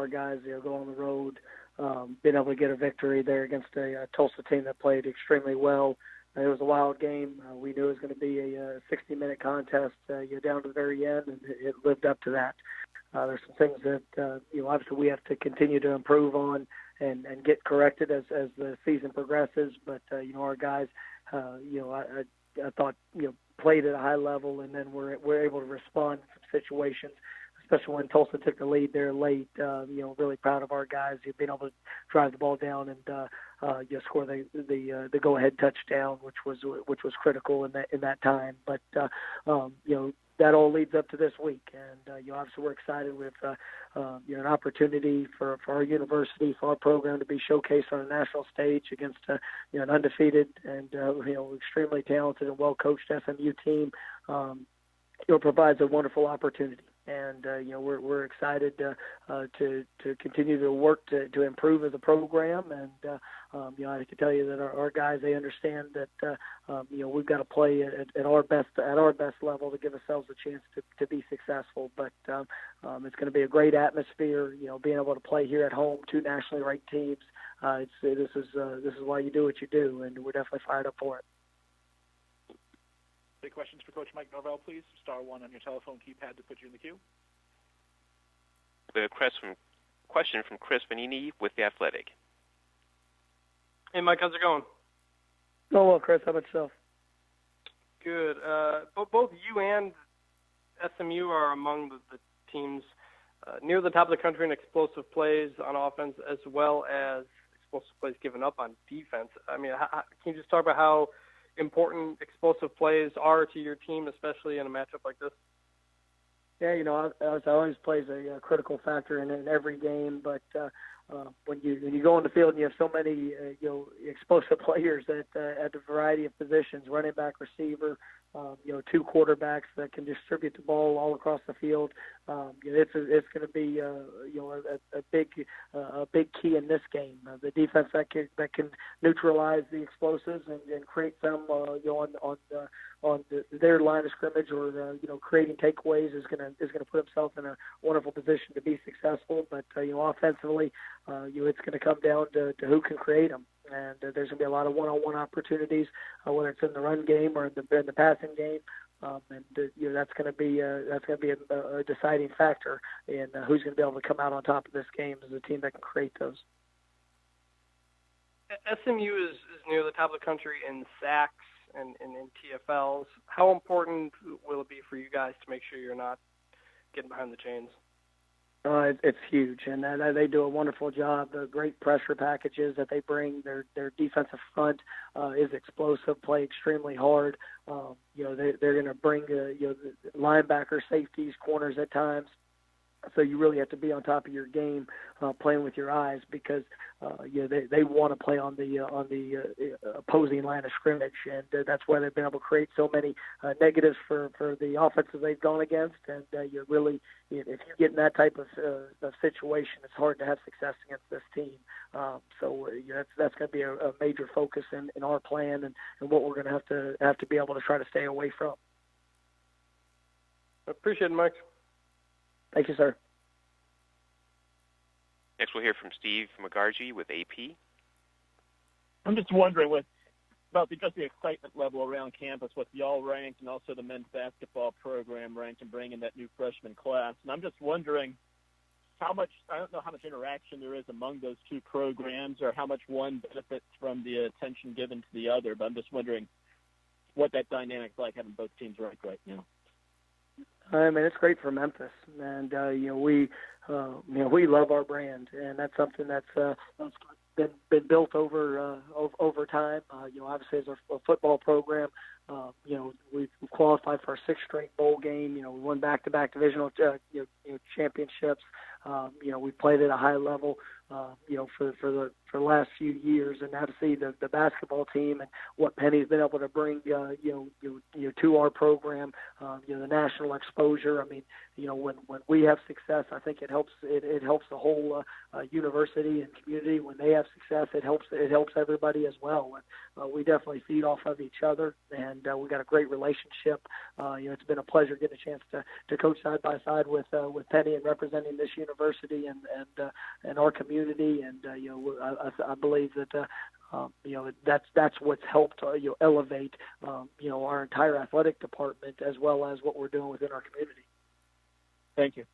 our guys, go on the road, being able to get a victory there against a Tulsa team that played extremely well. It was a wild game. We knew it was going to be a 60-minute contest, down to the very end, and it lived up to that. There's some things that, obviously we have to continue to improve on and get corrected as the season progresses. But, our guys, I thought, played at a high level, and then we're able to respond to some situations, especially when Tulsa took the lead there late. Really proud of our guys. Being able to drive the ball down and score the go-ahead touchdown, which was critical in that time. But that all leads up to this week, and obviously we're excited with an opportunity for our university, for our program to be showcased on a national stage against an undefeated and extremely talented and well-coached SMU team. Provides a wonderful opportunity. And we're excited to continue to work to improve as a program, and I can tell you that our guys, they understand that we've got to play at our best level to give ourselves a chance to be successful. But it's going to be a great atmosphere. Being able to play here at home, two nationally ranked teams. This is why you do what you do, and we're definitely fired up for it. Any questions for Coach Mike Norvell, please? Star 1 on your telephone keypad to put you in the queue. The question from Chris Vanini with The Athletic. Hey, Mike, how's it going? Oh, well, Chris, how about yourself? Good. Both you and SMU are among the teams near the top of the country in explosive plays on offense as well as explosive plays given up on defense. I mean, can you just talk about how important explosive plays are to your team, especially in a matchup like this? Yeah, it always plays a critical factor in every game. But when you go on the field and you have so many explosive players at a variety of positions, running back, receiver, two quarterbacks that can distribute the ball all across the field, it's going to be a big key in this game. The defense that can neutralize the explosives and create some on their line of scrimmage or creating takeaways is going to put himself in a wonderful position to be successful. But offensively, it's going to come down to who can create them. And there's going to be a lot of one-on-one opportunities, whether it's in the run game or in the passing game, that's going to be a deciding factor in who's going to be able to come out on top of this game as a team that can create those. SMU is near the top of the country in sacks and in TFLs. How important will it be for you guys to make sure you're not getting behind the chains? It's huge, and they do a wonderful job. The great pressure packages that they bring, their defensive front is explosive, play extremely hard. They're going to bring linebacker, safeties, corners at times. So you really have to be on top of your game, playing with your eyes, because they want to play on the opposing line of scrimmage, and that's why they've been able to create so many negatives for the offenses they've gone against. And you really, if you get in that type of situation, it's hard to have success against this team. So that's going to be a major focus in our plan and what we're going to have to be able to try to stay away from. Appreciate it, Mike. Thank you, sir. Next, we'll hear from Steve McGargy with AP. I'm just wondering about the excitement level around campus with y'all ranked and also the men's basketball program ranked and bringing that new freshman class. And I'm just wondering I don't know how much interaction there is among those two programs or how much one benefits from the attention given to the other, but I'm just wondering what that dynamic's like having both teams ranked right now. I mean, it's great for Memphis, and we love our brand, and that's something that's been built over time. Obviously as a football program, we've qualified for our sixth straight bowl game. We won back-to-back divisional championships. We played at a high level, for the last few years, and now to see the basketball team and what Penny's been able to bring, to our program, the national exposure. I mean, when we have success, I think it helps the whole university and community. When they have success, it helps everybody as well. And we definitely feed off of each other, and we got a great relationship. It's been a pleasure getting a chance to coach side by side with Penny and representing this university. university and our community, and I believe that that's what's helped elevate our entire athletic department as well as what we're doing within our community. Thank you.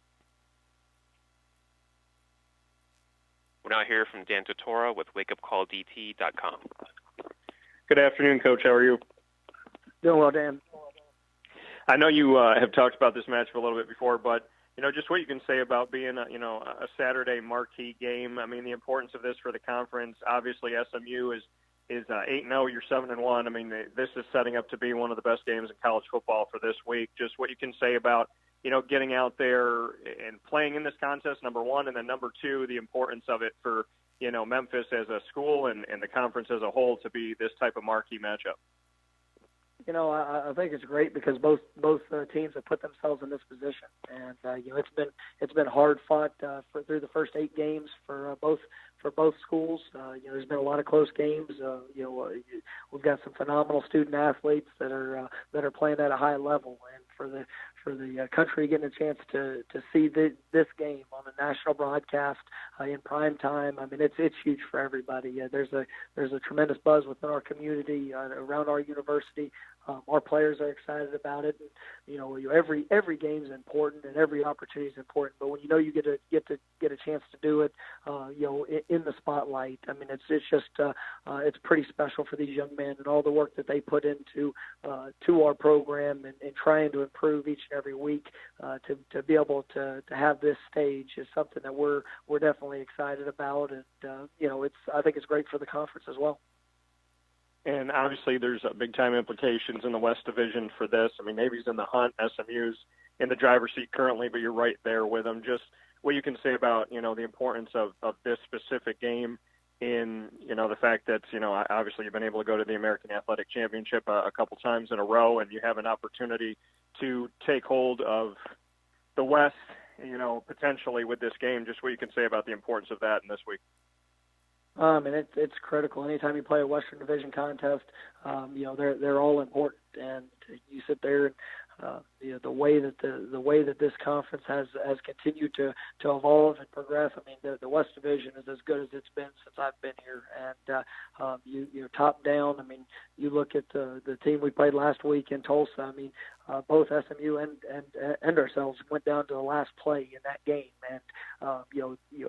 We'll now hear from Dan Tortora with WakeUpCallDT.com. Good afternoon, Coach. How are you? Doing well, Dan. I know you have talked about this match a little bit before, but just what you can say about being a Saturday marquee game. I mean, the importance of this for the conference. Obviously, SMU is 8-0. You're 7-1. I mean, this is setting up to be one of the best games in college football for this week. Just what you can say about getting out there and playing in this contest, number one, and then number two, the importance of it for Memphis as a school and the conference as a whole to be this type of marquee matchup. I think it's great because both teams have put themselves in this position, and it's been hard fought through the first 8 games for both schools. There's been a lot of close games. We've got some phenomenal student athletes that are playing at a high level, and for the country getting a chance to see this game on a national broadcast in prime time, I mean it's huge for everybody. There's a tremendous buzz within our community around our university. Our players are excited about it. And, every game is important and every opportunity is important. But when you get a chance to do it, in the spotlight, I mean, it's just it's pretty special for these young men and all the work that they put into to our program and trying to improve each and every week. To be able to have this stage is something that we're definitely excited about, and I think it's great for the conference as well. And obviously there's big-time implications in the West Division for this. I mean, Navy's in the hunt, SMU's in the driver's seat currently, but you're right there with them. Just what you can say about, the importance of this specific game in, the fact that, obviously you've been able to go to the American Athletic Championship a couple times in a row, and you have an opportunity to take hold of the West, potentially with this game. Just what you can say about the importance of that in this week. And it's critical. Anytime you play a Western Division contest, they're all important. And you sit there, and the way that this conference has continued to evolve and progress. I mean, the West Division is as good as it's been since I've been here. And you top down. I mean, you look at the team we played last week in Tulsa. I mean, both SMU and ourselves went down to the last play in that game. And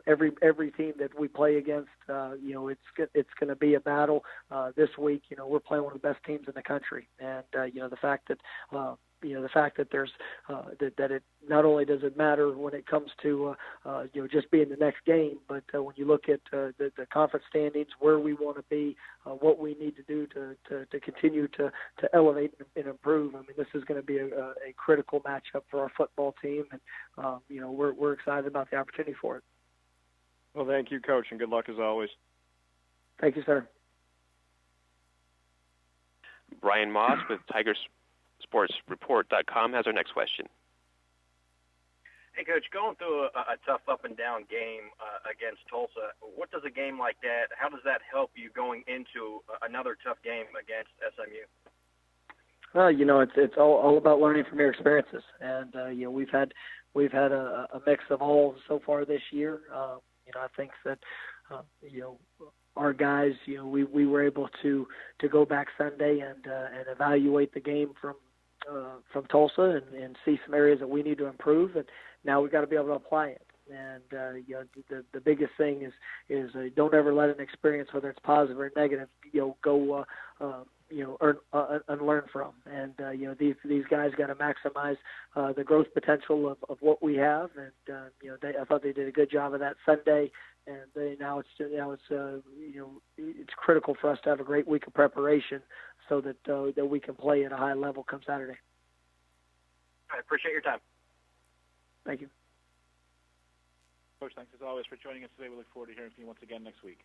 every team that we play against, it's going to be a battle. This week, we're playing one of the best teams in the country, and the fact that there's that it not only does it matter when it comes to just being the next game, but when you look at the conference standings, where we want to be, what we need to do to continue to elevate and improve. I mean, this is going to be a critical matchup for our football team, and we're excited about the opportunity for it. Well, thank you, Coach, and good luck as always. Thank you, sir. Brian Moss with TigerSportsReport.com has our next question. Hey, Coach, going through a tough up-and-down game against Tulsa, what does a game like that, how does that help you going into another tough game against SMU? It's all about learning from your experiences, and we've had a mix of all so far this year. I think that our guys, we were able to go back Sunday and evaluate the game from Tulsa and see some areas that we need to improve, and now we've got to be able to apply it. And the biggest thing is don't ever let an experience, whether it's positive or negative, go and learn from. And these guys got to maximize the growth potential of what we have. And I thought they did a good job of that Sunday. And now it's critical for us to have a great week of preparation so that we can play at a high level come Saturday. I appreciate your time. Thank you. Coach, thanks as always for joining us today. We look forward to hearing from you once again next week.